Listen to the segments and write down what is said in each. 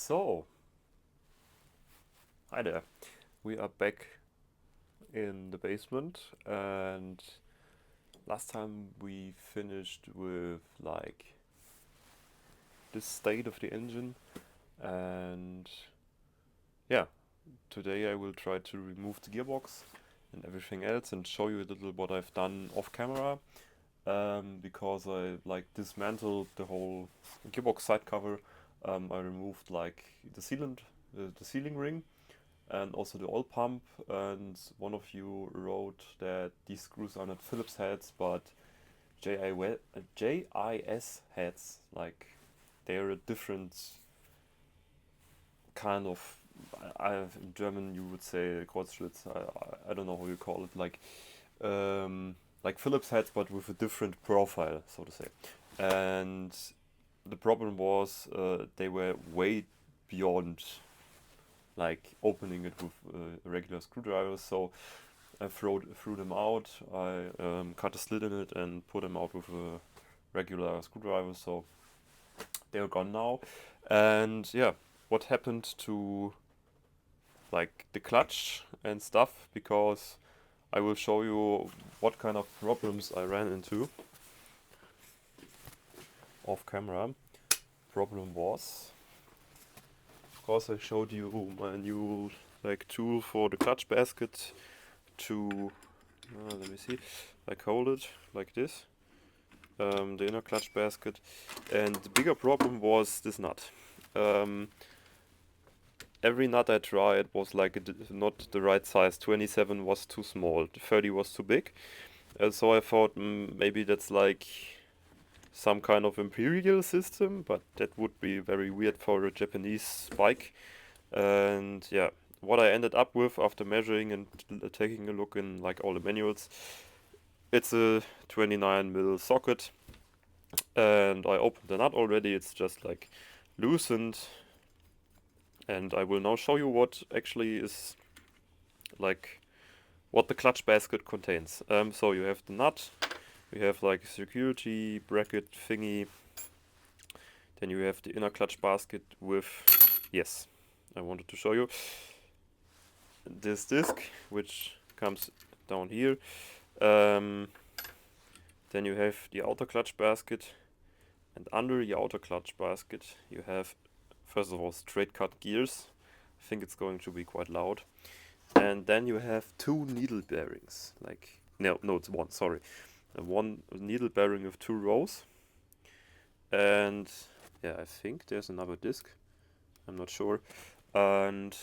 So, hi there. We are back in the basement, and last time we finished with like this state of the engine, and yeah, today I will try to remove the gearbox and everything else and show you a little what I've done off camera, because I like dismantled the whole gearbox side cover. I removed like the sealing ring and also the oil pump, and one of you wrote that these screws are not Phillips heads but JIS heads, like they're a different kind of, in German you would say Kreuzschlitz, I don't know how you call it, like Phillips heads but with a different profile, so to say. And the problem was they were way beyond like opening it with a regular screwdriver. So I threw them out. I cut a slit in it and put them out with a regular screwdriver. So they're gone now. And yeah, what happened to like the clutch and stuff? Because I will show you what kind of problems I ran into off camera. Problem was, of course, I showed you my new like tool for the clutch basket to let me see, like hold it like this, the inner clutch basket, and the bigger problem was this nut. Every nut I tried was like not the right size. 27 was too small, 30 was too big, so I thought maybe that's like some kind of imperial system, but that would be very weird for a Japanese bike. And yeah, what I ended up with after measuring and taking a look in like all the manuals, it's a 29mm socket, and I opened the nut already. It's just like loosened, and I will now show you what actually is like what the clutch basket contains. So you have the nut, we have like a security bracket thingy, then you have the inner clutch basket with, yes, I wanted to show you this disc which comes down here. Then you have the outer clutch basket, and under the outer clutch basket you have first of all straight cut gears. I think it's going to be quite loud. And then you have two needle bearings, like no, it's one, sorry, one needle bearing with two rows. And yeah, I think there's another disc, I'm not sure. And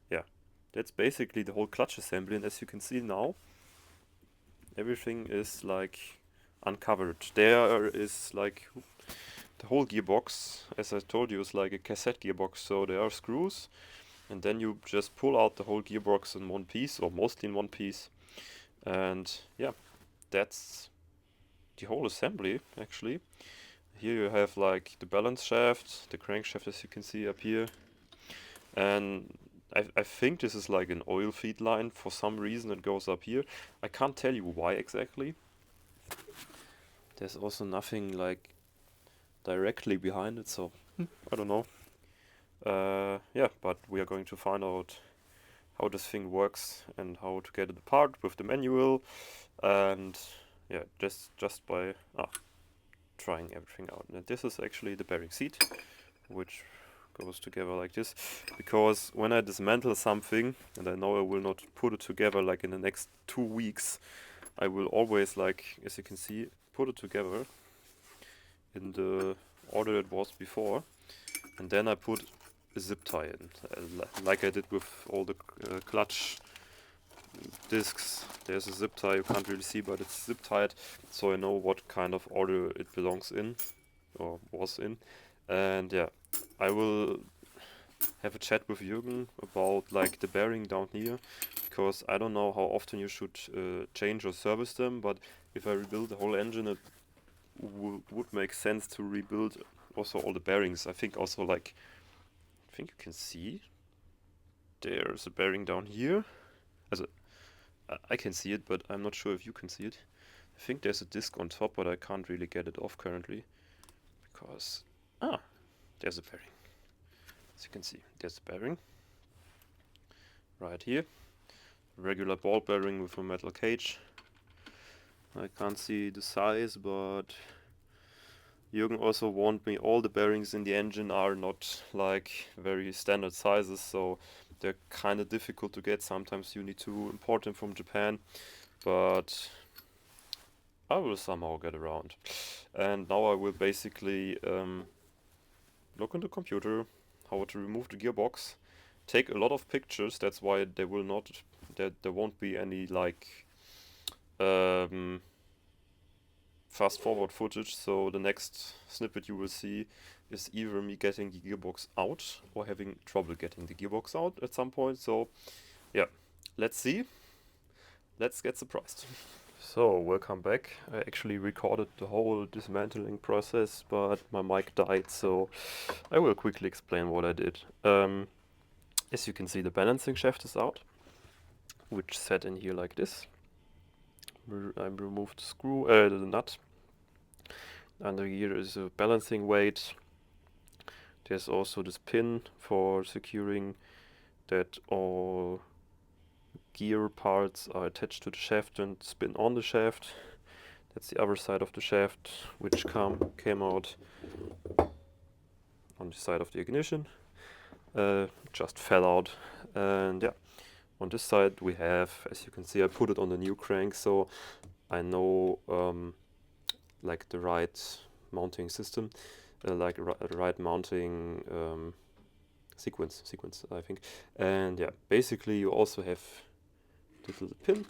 yeah, that's basically the whole clutch assembly. And as you can see now, everything is like uncovered. There is like the whole gearbox, as I told you, is like a cassette gearbox, so there are screws, and then you just pull out the whole gearbox in one piece, or mostly in one piece. And yeah, that's the whole assembly actually. Here you have like the balance shaft, the crankshaft, as you can see up here, and I think this is like an oil feed line. For some reason it goes up here. I can't tell you why exactly. There's also nothing like directly behind it, so I don't know. Yeah, but we are going to find out how this thing works and how to get it apart with the manual, and yeah, just by trying everything out. And this is actually the bearing seat, which goes together like this, because when I dismantle something, and I know I will not put it together like in the next 2 weeks, I will always, like as you can see, put it together in the order it was before, and then I put a zip tie in, like I did with all the clutch discs. There's a zip tie, you can't really see, but it's zip tied, so I know what kind of order it belongs in, or was in. And yeah, I will have a chat with Jürgen about like the bearing down here, because I don't know how often you should change or service them, but if I rebuild the whole engine, it would make sense to rebuild also all the bearings. I think also, like, I think you can see there's a bearing down here. Also, I can see it, but I'm not sure if you can see it. I think there's a disc on top, but I can't really get it off currently, because there's a bearing. As you can see, there's the bearing right here. Regular ball bearing with a metal cage. I can't see the size, but Jürgen also warned me all the bearings in the engine are not like very standard sizes, so they're kind of difficult to get. Sometimes you need to import them from Japan, but I will somehow get around. And now I will basically look on the computer how to remove the gearbox, take a lot of pictures. That's why there won't be any like fast forward footage. So the next snippet you will see is either me getting the gearbox out or having trouble getting the gearbox out at some point. So yeah, let's see. Let's get surprised. So, welcome back. I actually recorded the whole dismantling process, but my mic died, so I will quickly explain what I did. As you can see, the balancing shaft is out, which sat in here like this. I removed the screw, the nut. Under here is a balancing weight. There's also this pin for securing that all gear parts are attached to the shaft and spin on the shaft. That's the other side of the shaft, which came out on the side of the ignition. Just fell out. And yeah, on this side we have, as you can see, I put it on the new crank, so I know like the right mounting system, like right mounting sequence, I think. And yeah, basically you also have this little pin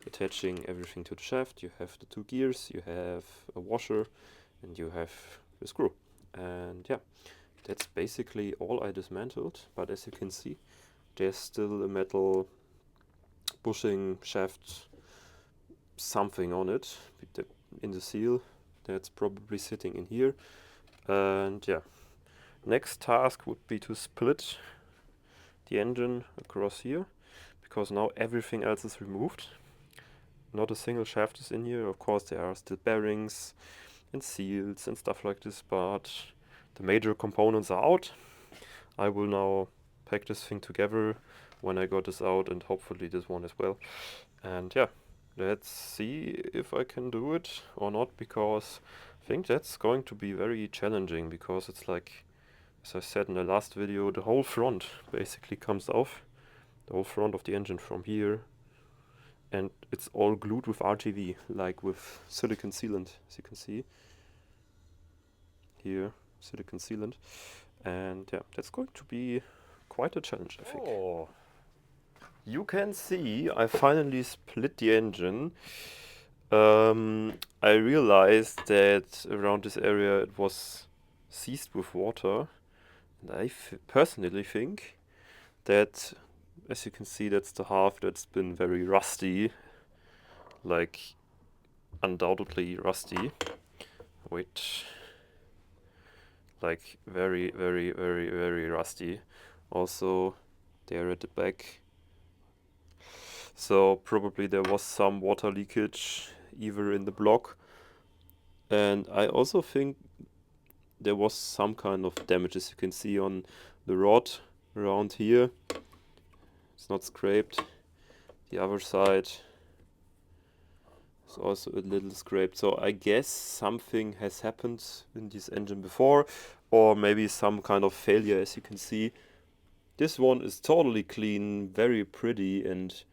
attaching everything to the shaft. You have the two gears, you have a washer, and you have the screw. And yeah, that's basically all I dismantled. But as you can see, there's still a metal bushing shaft something on it in the seal. That's probably sitting in here. And yeah, next task would be to split the engine across here, because now everything else is removed. Not a single shaft is in here. Of course there are still bearings and seals and stuff like this, but the major components are out. I will now pack this thing together when I got this out, and hopefully this one as well. And yeah, let's see if I can do it or not, because I think that's going to be very challenging, because it's like, as I said in the last video, the whole front basically comes off. The whole front of the engine from here. And it's all glued with RTV, like with silicon sealant, as you can see. Here, silicon sealant. And yeah, that's going to be quite a challenge, I think. Oh. You can see I finally split the engine. I realized that around this area it was seized with water. And I personally think that, as you can see, that's the half that's been very rusty. Like, undoubtedly rusty. Wait. Like, very, very, very, very rusty. Also, there at the back. So, probably there was some water leakage either in the block. And I also think there was some kind of damage, as you can see on the rod around here. It's not scraped. The other side is also a little scraped. So I guess something has happened in this engine before, or maybe some kind of failure. As you can see, this one is totally clean, very pretty, and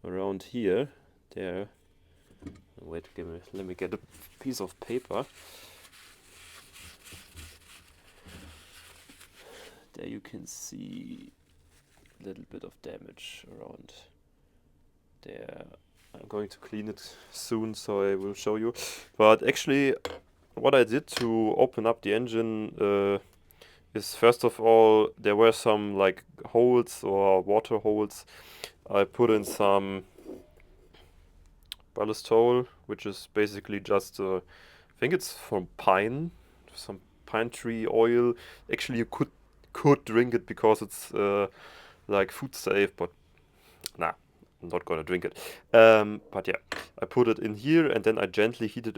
around here, there. Wait, let me get a piece of paper. There you can see a little bit of damage around there. I'm going to clean it soon, so I will show you. But actually, what I did to open up the engine is, first of all, there were some like holes or water holes. I put in some ballistol, which is basically just I think it's from pine, some pine tree oil. Actually, you could drink it because it's like food safe, but nah, I'm not gonna drink it. But yeah, I put it in here, and then I gently heated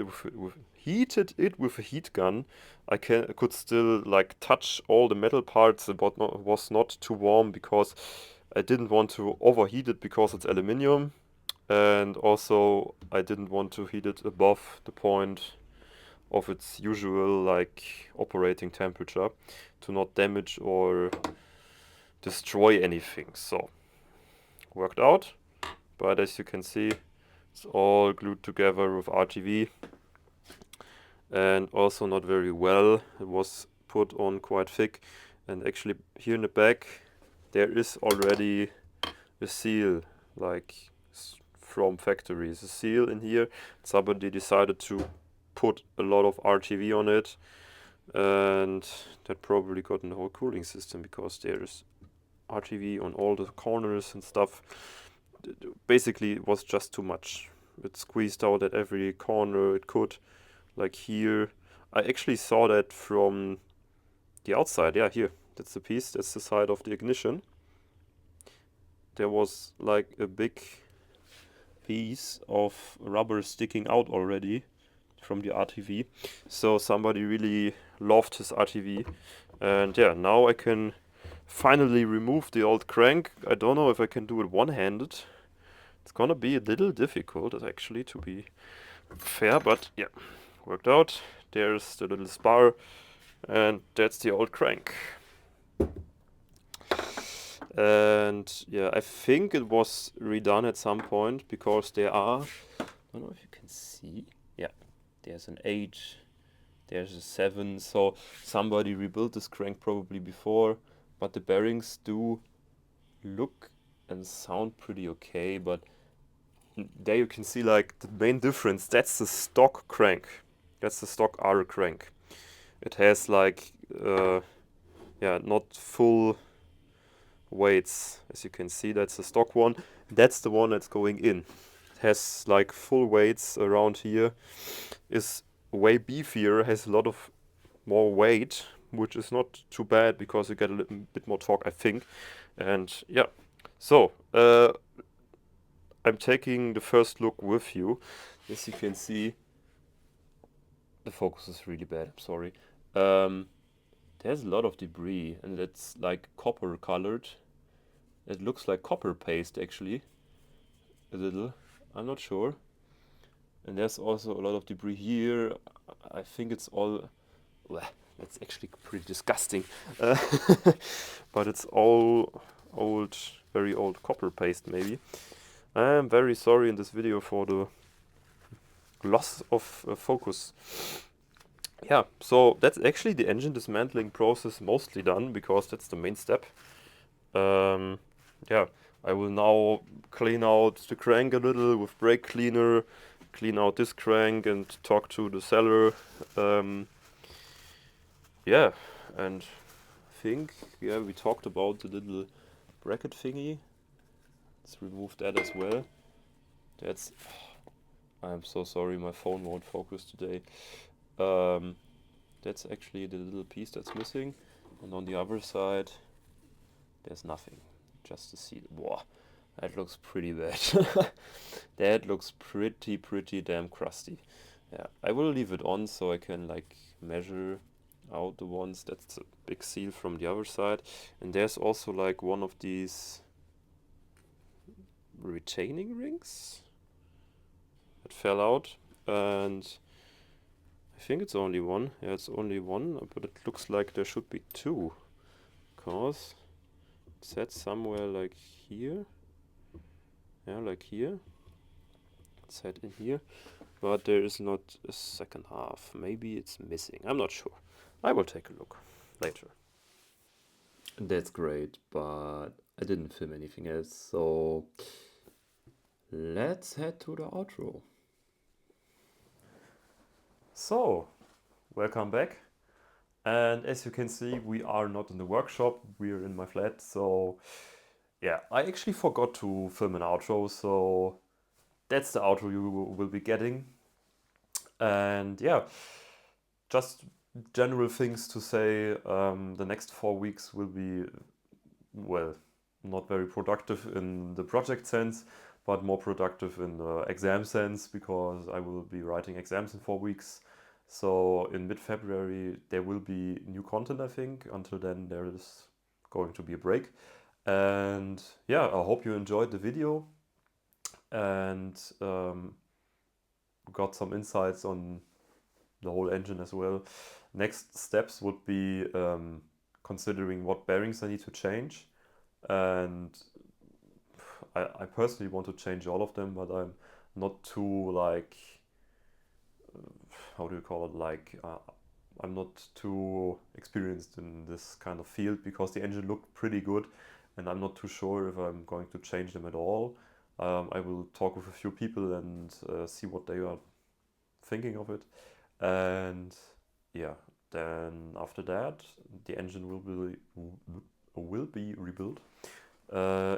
heated it with a heat gun, I could still like touch all the metal parts. It was not too warm because I didn't want to overheat it because it's aluminium, and also I didn't want to heat it above the point of its usual like operating temperature to not damage or destroy anything. So worked out, but as you can see, it's all glued together with RTV, and also not very well. It was put on quite thick, and actually here in the back there is already a seal, like from factory. It's a seal in here. Somebody decided to put a lot of RTV on it, and that probably got in the whole cooling system because there's RTV on all the corners and stuff. Basically it was just too much. It squeezed out at every corner it could, like here. I actually saw that from the outside. Yeah, here, that's the piece, that's the side of the ignition. There was like a big piece of rubber sticking out already from the RTV. So somebody really loved his RTV. And yeah, now I can finally remove the old crank. I don't know if I can do it one-handed. It's gonna be a little difficult actually, to be fair, but yeah, worked out. There's the little spar, and that's the old crank. And yeah, I think it was redone at some point because there are, I don't know if you can see, yeah, there's an 8, there's a 7, so somebody rebuilt this crank probably before, but the bearings do look and sound pretty okay. But there you can see like the main difference. That's the stock crank, that's the stock R crank. It has like yeah, not full weights, as you can see. That's the stock one. That's the one that's going in. It has like full weights around here. Is way beefier, has a lot of more weight, which is not too bad because you get a little bit more torque, I think. And yeah, so I'm taking the first look with you. As you can see, the focus is really bad, I'm sorry. There's a lot of debris, and it's like copper colored. It looks like copper paste actually, a little, I'm not sure. And there's also a lot of debris here. I think it's all, well, that's actually pretty disgusting. Uh, but it's all old, very old copper paste maybe. I'm very sorry in this video for the loss of focus. Yeah, so that's actually the engine dismantling process mostly done, because that's the main step. Yeah, I will now clean out the crank a little with brake cleaner, clean out this crank and talk to the seller. Yeah, and I think, yeah, we talked about the little bracket thingy. Let's remove that as well. That's, I'm so sorry, my phone won't focus today. That's actually the little piece that's missing, and on the other side there's nothing, just the seal. Wow, that looks pretty bad. That looks pretty damn crusty. Yeah, I will leave it on so I can like measure out the ones. That's a big seal from the other side, and there's also like one of these retaining rings that fell out, and I think it's only one. Yeah, it's only one, but it looks like there should be two, because it said somewhere like here. Yeah, like here. It said in here, but there is not a second half. Maybe it's missing. I'm not sure. I will take a look later. That's great, but I didn't film anything else, so let's head to the outro. So, welcome back. And as you can see, we are not in the workshop, we're in my flat. So yeah, I actually forgot to film an outro, so that's the outro you will be getting. And yeah, just general things to say. The next 4 weeks will be, well, not very productive in the project sense, but more productive in the exam sense, because I will be writing exams in 4 weeks. So in mid-February there will be new content, I think. Until then there is going to be a break. And yeah, I hope you enjoyed the video and got some insights on the whole engine as well. Next steps would be considering what bearings I need to change. And I personally want to change all of them, but I'm not too like, how do you call it, like I'm not too experienced in this kind of field because the engine looked pretty good and I'm not too sure if I'm going to change them at all. I will talk with a few people and see what they are thinking of it. And yeah, then after that, the engine will be rebuilt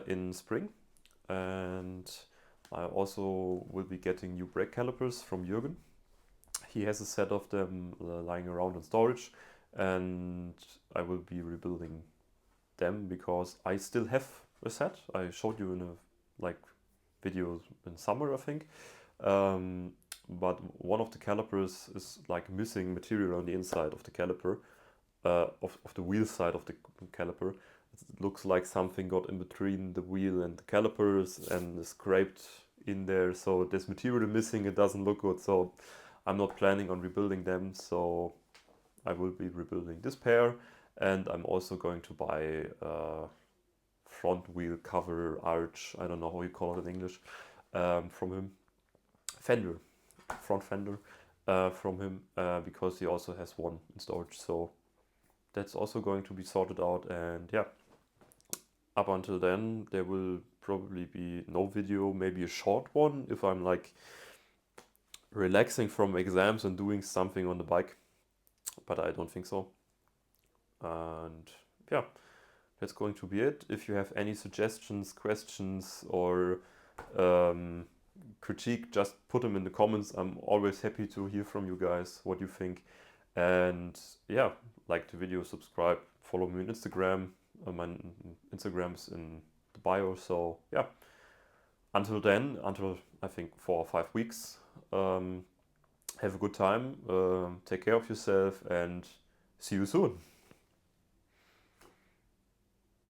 in spring, and I also will be getting new brake calipers from Jürgen. He has a set of them lying around in storage, and I will be rebuilding them because I still have a set. I showed you in a like video in summer, I think. Um, but one of the calipers is like missing material on the inside of the caliper, of the wheel side of the caliper. It looks like something got in between the wheel and the calipers and is scraped in there. So there's material missing. It doesn't look good. So I'm not planning on rebuilding them. So I will be rebuilding this pair, and I'm also going to buy front wheel cover arch. I don't know how you call it in English. From him, fender, front fender, from him because he also has one in storage. So that's also going to be sorted out. And yeah, up until then there will probably be no video, maybe a short one if I'm like relaxing from exams and doing something on the bike, but I don't think so. And yeah, that's going to be it. If you have any suggestions, questions, or um, critique, just put them in the comments. I'm always happy to hear from you guys what you think. And yeah, like the video, subscribe, follow me on Instagram. My Instagram's in the bio. So yeah, until then, until I think 4 or 5 weeks, have a good time. Take care of yourself and see you soon.